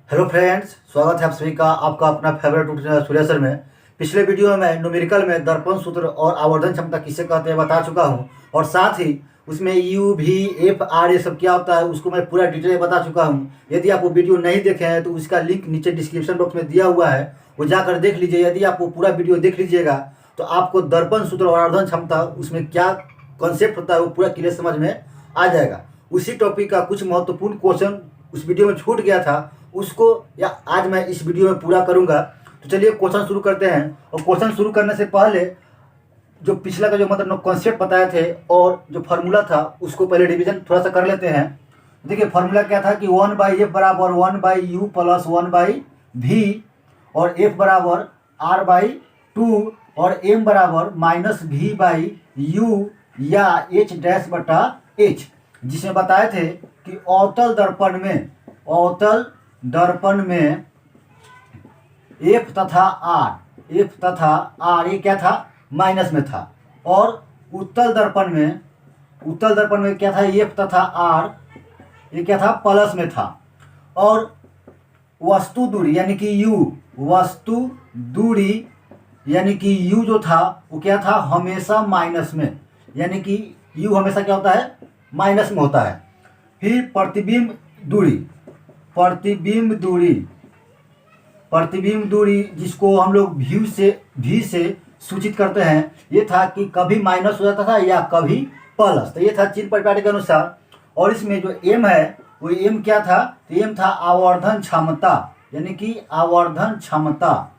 Hello friends, स्वागत है आप सभी का आपका अपना फेवरेट ट्यूटोरियल सूर्य सर में। पिछले वीडियो में मैं न्यूमेरिकल में दर्पण सूत्र और आवर्धन क्षमता किसे कहते हैं बता चुका हूं, और साथ ही उसमें यू भी एफ आर ये सब क्या होता है उसको मैं पूरा डिटेल में बता चुका हूं। यदि आप वो वीडियो नहीं देखे हैं तो उसका लिंक नीचे डिस्क्रिप्शन बॉक्स में दिया हुआ है, वो जाकर देख लीजिए। यदि आप वो पूरा वीडियो देख लीजिएगा तो आपको दर्पण सूत्र और आवर्धन क्षमता उसमें क्या कॉन्सेप्ट होता है वो पूरा क्लियर समझ में आ जाएगा। उसी टॉपिक का कुछ महत्वपूर्ण क्वेश्चन उस वीडियो में छूट गया था, उसको या आज मैं इस वीडियो में पूरा करूंगा। तो चलिए क्वेश्चन शुरू करते हैं। और क्वेश्चन शुरू करने से पहले जो पिछला का जो मतलब कॉन्सेप्ट बताए थे और जो फार्मूला था उसको पहले रिवीजन थोड़ा सा कर लेते हैं। देखिए फार्मूला क्या था कि 1/f बराबर 1/u प्लस 1/v, और f बराबर r/2 और m बराबर -v/u या h डैश बटा h, जिसमें बताए थे कि अवतल दर्पण में एफ तथा आर ये क्या था, माइनस में था। और उत्तल दर्पण में क्या था, एफ तथा आर ये क्या था, प्लस में था। और वस्तु दूरी यानी कि यू जो था वो क्या था, हमेशा माइनस में, यानी कि यू हमेशा क्या होता है, माइनस में होता है। फिर प्रतिबिंब दूरी जिसको हम लोग भी से सूचित करते हैं, ये था कि कभी माइनस हो जाता था या कभी प्लस, तो ये था चिन्ह परिपाटी के अनुसार। और इसमें जो एम है वो एम क्या था, तो एम था आवर्धन क्षमता, यानी कि आवर्धन क्षमता,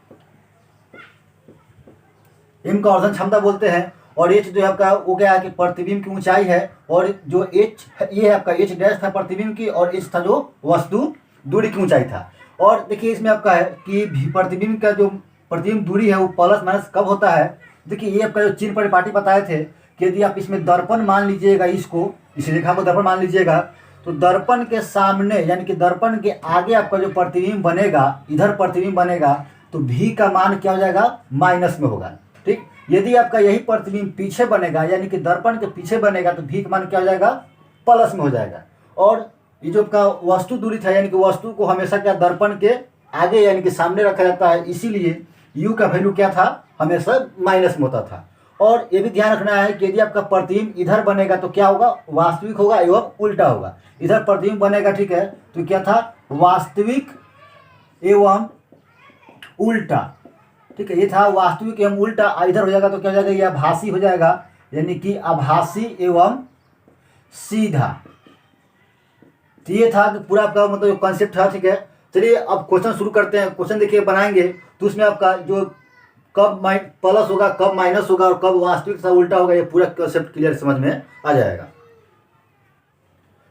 एम का आवर्धन क्षमता बोलते हैं। और एच जो है आपका वो क्या है कि प्रतिबिंब की ऊंचाई है, और जो एच ये है आपका एच डैश था प्रतिबिंब की, और एच था जो वस्तु दूरी की ऊंचाई था। और देखिए इसमें आपका है कि प्रतिबिंब का जो प्रतिबिंब दूरी है वो प्लस माइनस कब होता है। देखिए ये आपका जो चिन्ह परिपाटी बताए थे कि यदि आप इसमें दर्पण मान लीजिएगा, इस रेखा को दर्पण मान लीजिएगा, तो दर्पण के सामने यानी कि दर्पण के आगे आपका जो प्रतिबिंब बनेगा, इधर प्रतिबिंब बनेगा, तो भी का मान क्या हो जाएगा, माइनस में होगा। ठीक, यदि आपका यही प्रतिबिंब पीछे बनेगा यानी कि दर्पण के पीछे बनेगा तो भी का मान क्या हो जाएगा, प्लस में हो जाएगा। और ये जो आपका वस्तु दूरी था यानी कि वस्तु को हमेशा क्या दर्पण के आगे यानी कि सामने रखा जाता है, इसीलिए u का वैल्यू क्या था, हमेशा माइनस में होता था। और ये भी ध्यान रखना है कि यदि आपका प्रतिबिंब इधर बनेगा तो क्या होगा, वास्तविक होगा एवं उल्टा होगा। इधर प्रतिबिंब बनेगा, ठीक है, तो क्या था, वास्तविक एवं उल्टा, ठीक है, ये था वास्तविक एवं उल्टा। इधर हो जाएगा तो क्या हो जाएगा, ये आभासी हो जाएगा, यानी कि आभासी एवं सीधा। तो ये था कि पूरा आपका मतलब कॉन्सेप्ट था, ठीक है। चलिए अब क्वेश्चन शुरू करते हैं। क्वेश्चन देखिए बनाएंगे तो उसमें आपका जो कब प्लस होगा, कब माइनस होगा और कब वास्तविक से उल्टा होगा, ये पूरा कॉन्सेप्ट क्लियर समझ में आ जाएगा।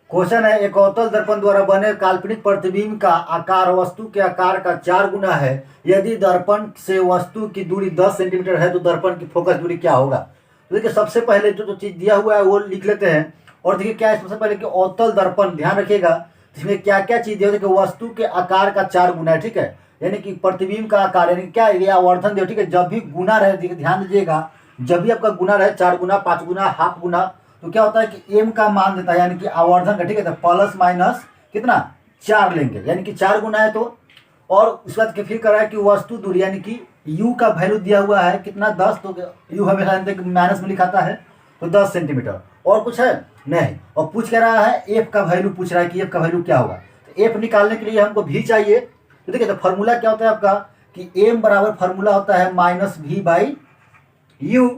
क्वेश्चन है, एक अवतल दर्पण द्वारा बने काल्पनिक प्रतिबिंब का आकार वस्तु के आकार का 4 गुना है। यदि दर्पण से वस्तु की दूरी 10 सेंटीमीटर है तो दर्पण की फोकस दूरी क्या होगा। तो देखिए सबसे पहले जो चीज दिया हुआ है वो लिख लेते हैं। और देखिए क्या है, सबसे पहले कि अवतल दर्पण, ध्यान रखिएगा इसमें क्या क्या चीज दिया, देखिए वस्तु के आकार का 4 गुना है, ठीक है, यानी कि प्रतिबिंब का आकार यानी क्या है, आवर्धन दिया, ठीक है। जब भी गुना रहे, ध्यान दीजिएगा, जब भी आपका गुना रहे 4 गुना, 5 गुना, हाफ गुना, तो क्या होता है कि एम का मान देता है यानी कि आवर्धन का, ठीक है, तो प्लस माइनस कितना 4 लेंगे, यानी कि 4 गुना है तो। और उसके बाद फिर करा है कि वस्तु दूरी यानी कि u का वैल्यू दिया हुआ है कितना, 10, तो u हमेशा माइनस में लिखाता है, तो 10 सेंटीमीटर। और कुछ है नहीं। और पूछ कह रहा है एफ का वैल्यू पूछ रहा है कि एफ का वैल्यू क्या होगा। तो एफ निकालने के लिए हमको भी चाहिए। तो देखिए तो फॉर्मूला क्या होता है आपका कि एम बराबर फॉर्मूला होता है -v/u।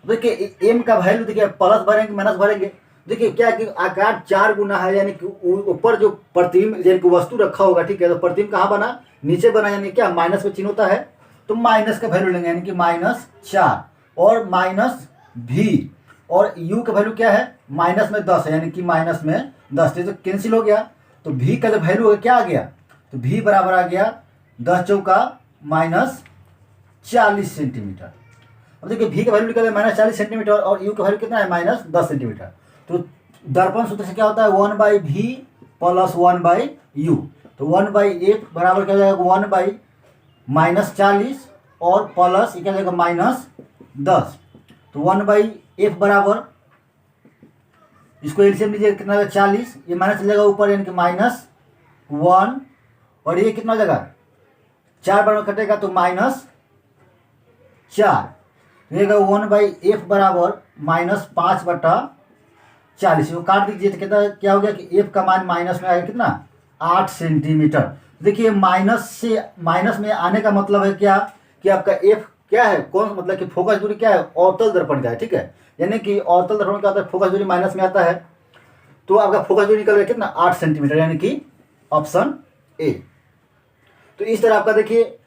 देखिए एम का वैल्यू देखिए प्लस भरेंगे माइनस भरेंगे। देखिए क्या कि आकार 4 गुना है, यानी कि ऊपर जो प्रतिबिंब यानी कि वस्तु रखा होगा, ठीक है, तो प्रतिबिंब कहाँ बना, नीचे बना, यानी क्या माइनस में चिन्ह होता है, तो माइनस का वैल्यू लेंगे यानी कि -4 और -v। और u का वैल्यू क्या है, माइनस में 10 है, यानी कि माइनस में 10, तो कैंसिल हो गया। तो v का जो वैल्यू है क्या आ गया, तो v बराबर आ गया 10 चौका -40 सेंटीमीटर। अब देखिए v का वैल्यू निकल गया -40 सेंटीमीटर और u का वैल्यू कितना है, -10 सेंटीमीटर। तो दर्पण सूत्र से क्या होता है, 1/v प्लस 1/u। तो 1/f बराबर क्या हो जाएगा, 1/-40 और प्लस क्या हो जाएगा -10। तो 1/f बराबर, इसको एलसीएम लीजिए कितना, 40, ये माइनस चल जाएगा ऊपर, यानी कि -1 और ये कितना हो जाएगा, 4 बार में कटेगा तो -4 रहेगा। 1/f बराबर -5/40, इसको काट दीजिए तो कितना क्या हो गया कि f का मान माइनस में आएगा कितना, 8 सेंटीमीटर। देखिए माइनस में आने का मतलब है क्या कि आपका f क्या है, कौन मतलब कि फोकस दूरी क्या है, अवतल दर्पण का है, ठीक है। यानी कि अवतल दर्पण का होता है फोकस दूरी माइनस में आता है, तो आपका फोकस दूरी निकल गया कितना, 8 सेंटीमीटर, यानी कि ऑप्शन ए। तो इस तरह आपका देखिए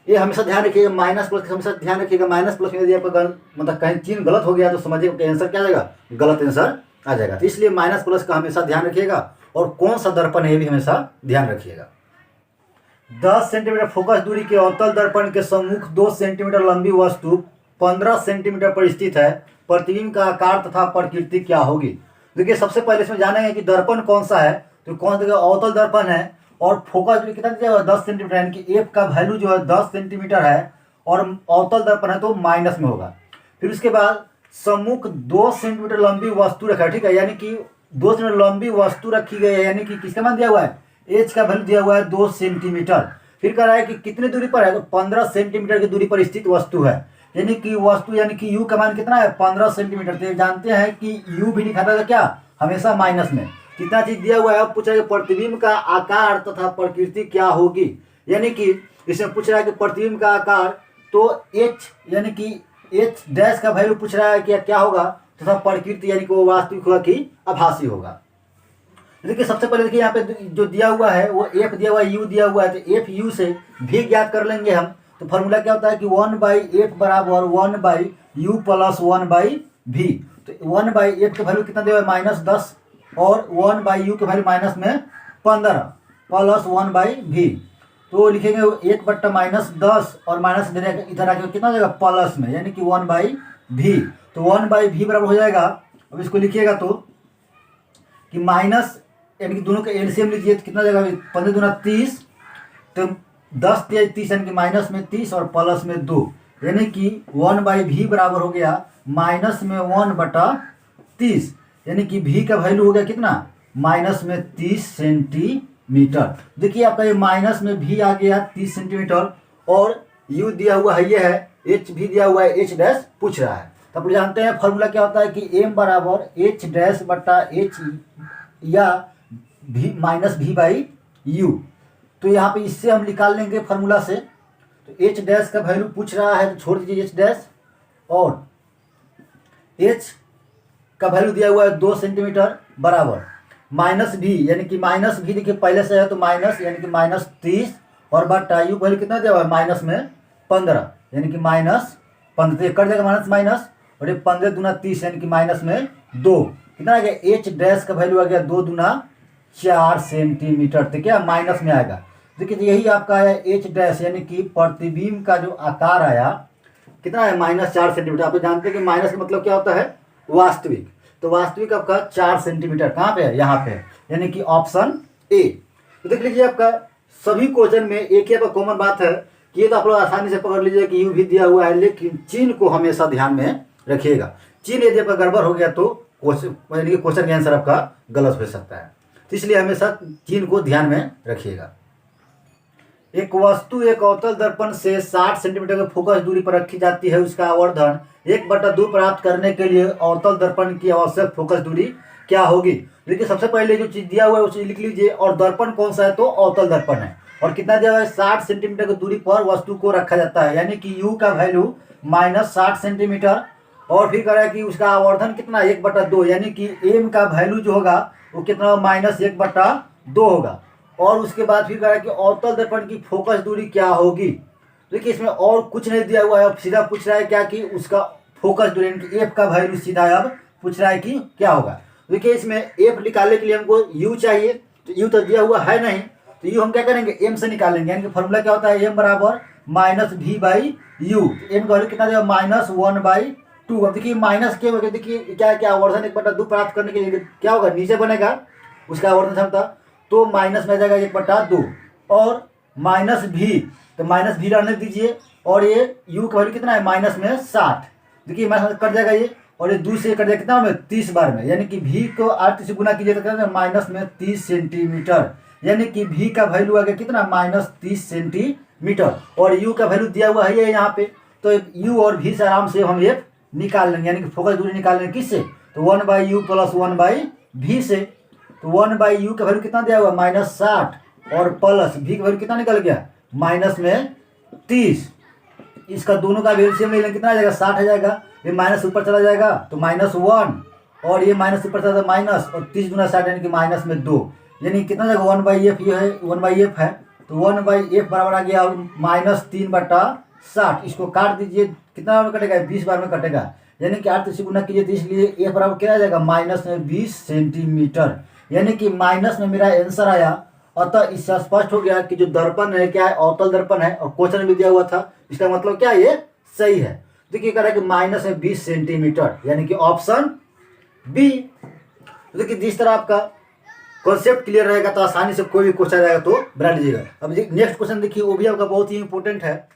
ये हमेशा ध्यान रखिएगा, माइनस प्लस हमेशा ध्यान रखिएगा, माइनस प्लस में यदि आपका मतलब कहीं चिन्ह गलत हो गया तो समझिए आंसर क्या आ जाएगा, गलत आंसर आ जाएगा। तो इसलिए माइनस प्लस का हमेशा ध्यान रखिएगा, और कौन सा दर्पण है ये भी हमेशा ध्यान रखिएगा। 10 सेंटीमीटर फोकस दूरी के अवतल दर्पण के सम्मुख 2 सेंटीमीटर लंबी वस्तु 15 सेंटीमीटर पर स्थित है, प्रतिबिंब का आकार तथा प्रकृति क्या होगी। देखिए सबसे पहले इसमें जानेंगे कि दर्पण कौन सा है, तो कौन सा अवतल दर्पण है, और फोकस दूरी कितना दिया हुआ है, 10 सेंटीमीटर, यानी कि एफ का वैल्यू जो है 10 सेंटीमीटर है, और अवतल दर्पण है तो माइनस में होगा। फिर उसके बाद सम्मुख 2 सेंटीमीटर लंबी वस्तु रखा है, ठीक है, यानी कि 2 सेंटीमीटर लंबी वस्तु रखी गई है, यानी कि किसका मान दिया हुआ है, एच का वैल्यू दिया हुआ है 2 सेंटीमीटर। फिर कह रहा है कि कितने दूरी पर है, तो 15 सेंटीमीटर की दूरी पर स्थित वस्तु है, यानी कि वस्तु यानी कि यू का मान कितना है, 15 सेंटीमीटर। तो जानते हैं कि यू भी लिखा था क्या, हमेशा माइनस में। कितना चीज दिया हुआ है, अब पूछ रहा है प्रतिबिंब का आकार तथा प्रकृति क्या होगी, यानी कि इसमें पूछ रहा है कि प्रतिबिंब का आकार, तो एच यानी कि एच डैश का वैल्यू पूछ रहा है कि क्या होगा, तथा प्रकृति यानी कि वो वास्तविक होगा कि आभासी होगा। देखिए सबसे पहले देखिए यहाँ पे जो दिया हुआ है वो एफ दिया हुआ है, यू दिया हुआ है, तो एफ यू से भी ज्ञात कर लेंगे हम। तो फॉर्मूला क्या होता है कि 1/f बराबर 1/u प्लस 1/v। तो 1/f का वैल्यू कितना दिया हुआ है, -10, और 1/u के वैल्यू माइनस में 15 प्लस 1/v। तो लिखेंगे 1/-10 और माइनस इधर आके कितना हो जाएगा, प्लस में, यानी कि 1/v। तो 1/v बराबर हो जाएगा। अब इसको लिखिएगा तो कि माइनस यानी कि दोनों का एलसीएम लीजिए तो कितना जाएगा, 15 दूना 30, तो 10 तेज 30 यानी कि माइनस में 30 और प्लस में 2, यानी कि 1/v बराबर हो गया माइनस में 1/30, यानी कि v का वैल्यू हो गया कितना, माइनस में 30 सेंटीमीटर। देखिए आपका ये माइनस में v आ गया 30 सेंटीमीटर, और u दिया हुआ है ये है, h भी दिया हुआ है, h डैश पूछ रहा है। तो आप जानते हैं फॉर्मूला क्या होता है कि m बराबर h डैश बटा h या v माइनस v/u। तो यहाँ पे इससे हम निकाल लेंगे फॉर्मूला से। तो h डैश का वैल्यू पूछ रहा है तो छोड़ दीजिए h डैश, और h का वैल्यू दिया हुआ है 2 सेंटीमीटर बराबर माइनस v, यानी कि माइनस v देखिए पहले से है तो माइनस, यानी कि -30, और बटा u वैल्यू कितना दिया हुआ है, माइनस में 15, यानी कि -15। तो कर देगा माइनस माइनस, और ये 15 दूना 30 यानी कि माइनस में 2, कितना आ गया, h डैश का वैल्यू आ गया 2 दूना 4 सेंटीमीटर। तो क्या माइनस में आएगा। देखिए यही आपका आया h डैश, यानी कि प्रतिबिंब का जो आकार आया कितना है, -4 सेंटीमीटर। आप जानते हैं कि माइनस का मतलब क्या होता है, वास्तविक। तो वास्तविक आपका 4 सेंटीमीटर कहाँ पे है, यहाँ पे है, यानी कि ऑप्शन ए। तो देख लीजिए आपका सभी क्वेश्चन में एक ही कॉमन बात है कि ये तो आप लोग आसानी से पकड़ लीजिए कि यू भी दिया हुआ है, लेकिन चिन्ह को हमेशा ध्यान में रखिएगा। चिन्ह यदि आपका गड़बड़ हो गया तो क्वेश्चन का आंसर आपका गलत हो सकता है। तो इसलिए हमेशा चिन्ह को ध्यान में रखिएगा। एक वस्तु एक अवतल दर्पण से 60 सेंटीमीटर के फोकस दूरी पर रखी जाती है, उसका आवर्धन 1/2 प्राप्त करने के लिए अवतल दर्पण की आवश्यक फोकस दूरी क्या होगी। देखिए सबसे पहले जो चीज दिया हुआ है उसे लिख लीजिए, और दर्पण कौन सा है, तो अवतल दर्पण है, और कितना दिया हुआ है, 60 सेंटीमीटर की दूरी पर वस्तु को रखा जाता है, यानी कि u का वैल्यू -60 सेंटीमीटर, और फिर कह रहा है कि उसका आवर्धन कितना, 1/2, यानी कि m का वैल्यू जो होगा वो कितना -1/2 होगा। और उसके बाद फिर कह रहा है कि अवतल दर्पण की फोकस दूरी क्या होगी। देखिए इसमें और कुछ नहीं दिया हुआ है, अब सीधा पूछ रहा है क्या कि उसका फोकस दूरी यानी कि एफ का वैल्यू सीधा अब पूछ रहा है कि क्या होगा। देखिए इसमें एफ निकालने के लिए हमको यू चाहिए, तो यू तो दिया हुआ है नहीं, तो यू हम क्या करेंगे, एम से निकालेंगे, यानी कि फॉर्मूला क्या होता है, एम बराबर -v/u। एम का वैल्यू कितना देगा, -1/2। अब देखिए माइनस के वजह देखिए क्या क्या आवर्धन 1/2 प्राप्त करने के लिए क्या होगा, नीचे बनेगा उसका आवर्धन क्षमता, तो माइनस में जाएगा 1/2, और -v, तो -v रहने दीजिए, और ये u का वैल्यू कितना है, माइनस में 60। देखिए माइनस कट जाएगा ये, और ये 2 से कट जाएगा कितना में, 30 बार में, यानी कि v को 8 से गुना कीजिए तो कितना माइनस में 30 सेंटीमीटर, यानी कि v का वैल्यू आ गया कितना -30 सेंटीमीटर और u का वैल्यू दिया हुआ है ये यहाँ पे। तो u और v से आराम से हम ये निकाल लेंगे, यानी कि फोकस दूरी निकाल लेंगे किससे, तो 1/u + 1/v से। तो 1/u का वैल्यू कितना दिया हुआ -60 और प्लस v का वैल्यू कितना निकल गया -30। इसका दोनों का एलसीएम ले लेंगे कितना आ जाएगा 60 आ जाएगा, ये माइनस ऊपर चला जाएगा तो -1 और ये माइनस ऊपर चला जाएगा माइनस और 30 × 60 यानी कि -2, यानी कितना जाएगा 1/f ये है 1/f है। तो 1/f बराबर आ गया -3/60। इसको काट दीजिए कितना बार में कटेगा 20 बार में कटेगा, यानी कि 8 से गुना कीजिए तो इसलिए f बराबर क्या आ जाएगा -20 सेंटीमीटर, यानी कि माइनस में मेरा आंसर आया। अतः इससे स्पष्ट हो गया कि जो दर्पण है क्या है अवतल दर्पण है और क्वेश्चन में दिया हुआ था, इसका मतलब क्या ये सही है। देखिए कह रहा है कि -20 सेंटीमीटर, यानी कि ऑप्शन बी। देखिए जिस तरह आपका कॉन्सेप्ट क्लियर रहेगा तो आसानी से कोई भी क्वेश्चन रहेगा तो बना लीजिएगा। अब नेक्स्ट क्वेश्चन देखिए वो भी आपका बहुत ही इंपॉर्टेंट है।